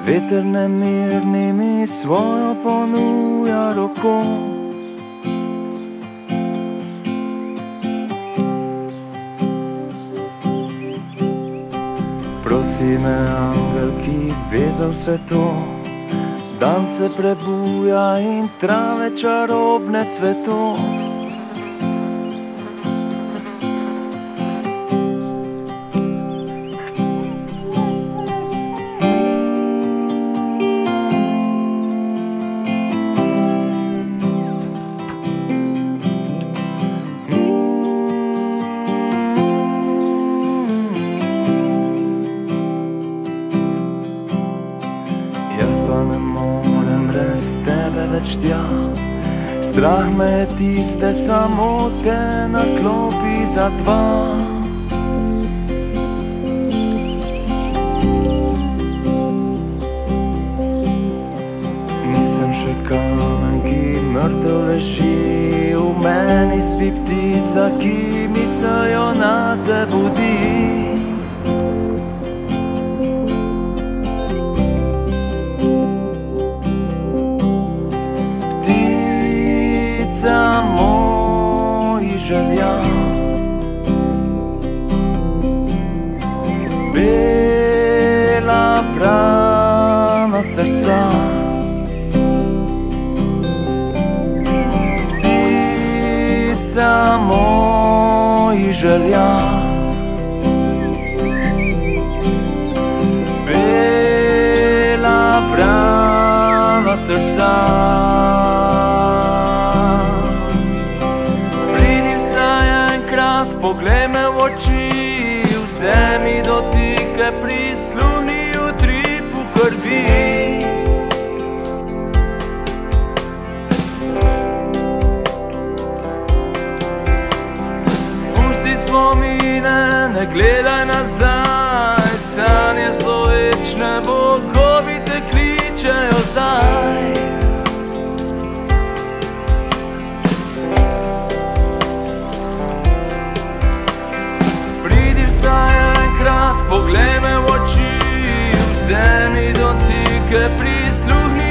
Veter nemirni mi svojo ponuja roko. Prosi me angel, ki ve za vse to. Dan se prebuja in trave čarobne cveto. Jaz pa ne morem brez tebe več tja. Strah me je tiste samote na klopi za dva. Nisem še kamen, ki mrtev leži. V meni spi ptica, ki misel na te budi. Za mojih želja, bela vrana srca, ptica mojih želja, bela vrana srca. Poglej me v oči, vzemi dotike, prisluhni utripu krvi. Pusti spomine, ne gledaj nazaj, sanje so večne, bogovi te kličejo zdaj. Poglej me v oči, vzemi dotike, prisluhni